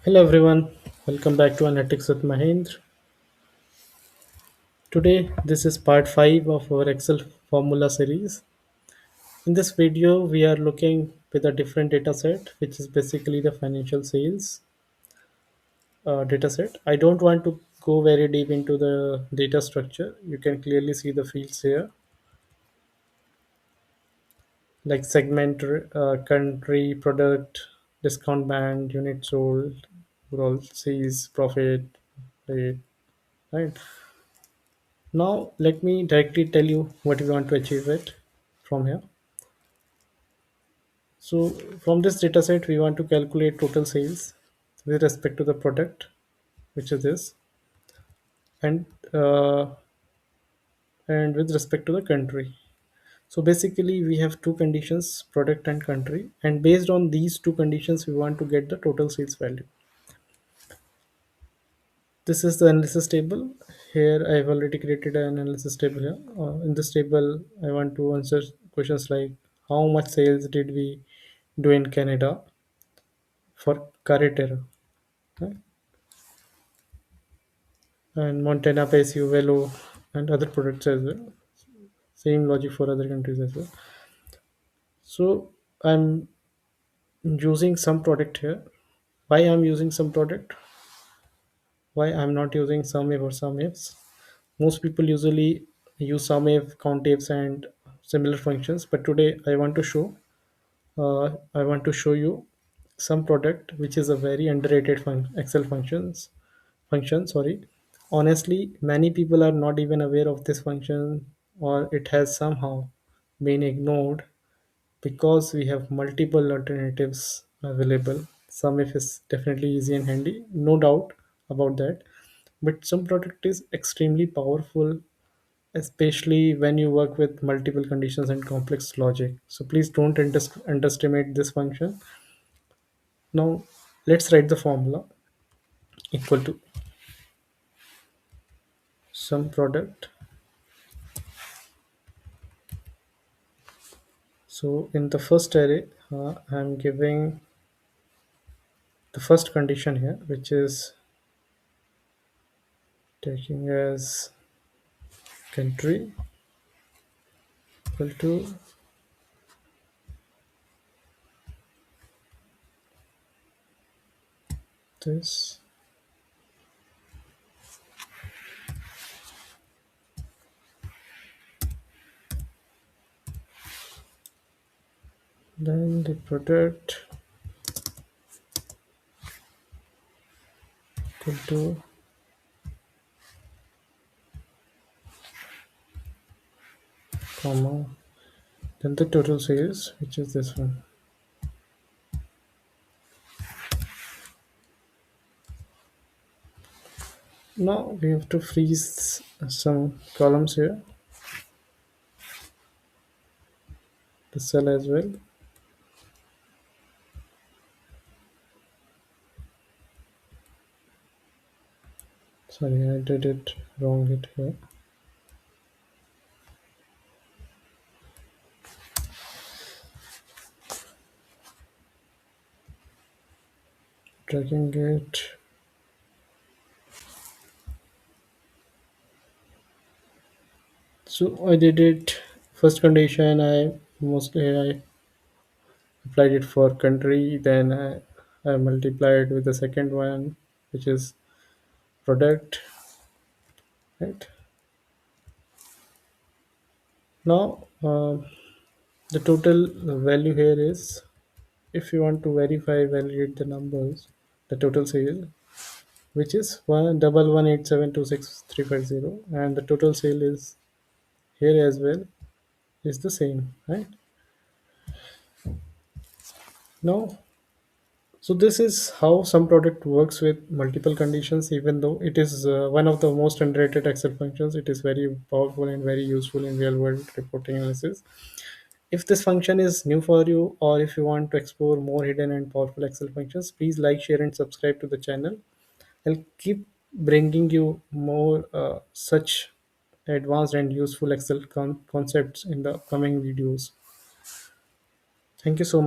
Hello everyone, welcome back to Analytics with Mahendra. Today, this is part 5 of our Excel formula series. In this video, we are looking with a different data set, which is basically the financial sales data set. I don't want to go very deep into the data structure. You can clearly see the fields here, like segment, country, product, discount band, unit sold, overall sales, profit, rate, right? Now, let me directly tell you what we want to achieve it from here. So, from this data set, we want to calculate total sales with respect to the product, which is this, and uh, and with respect to the country. So basically, we have two conditions: product and country, and based on these two conditions, we want to get the total sales value. This is the analysis table. Here, I have already created an analysis table here. In this table, I want to answer questions like how much sales did we do in Canada for Carretera, right? And Montana pays you Velo and other products as well. Same logic for other countries as well. So I'm using some product here. Why I'm using some product? Why I'm not using SUMIFS or SUMIFS? Most people usually use SUMIFS, COUNTIFs, and similar functions. But today I want to show you some product which is a very underrated Excel function. Sorry, honestly, many people are not even aware of this function, or it has somehow been ignored because we have multiple alternatives available. Some if is definitely easy and handy, no doubt about that. But some product is extremely powerful, especially when you work with multiple conditions and complex logic. So please don't underestimate this function. Now let's write the formula equal to some product. So in the first array, I'm giving the first condition here, which is taking as country equal to this. Then the product equal to comma. Then the total sales, which is this one. Now we have to freeze some columns here, the cell as well. Sorry, I did it wrong it here. Dragging it. So I did it. First condition, I applied it for country. Then I multiplied with the second one, which is product. Right now, the total value here is, if you want to validate the numbers, the total sale, which is 111,187,26,350, and the total sale is here as well, is the same, right? Now, so this is how some product works with multiple conditions. Even though it is one of the most underrated Excel functions, it is very powerful and very useful in real world reporting analysis. If this function is new for you, or if you want to explore more hidden and powerful Excel functions, please like, share, and subscribe to the channel. I'll keep bringing you more such advanced and useful Excel concepts in the coming videos. Thank you so much.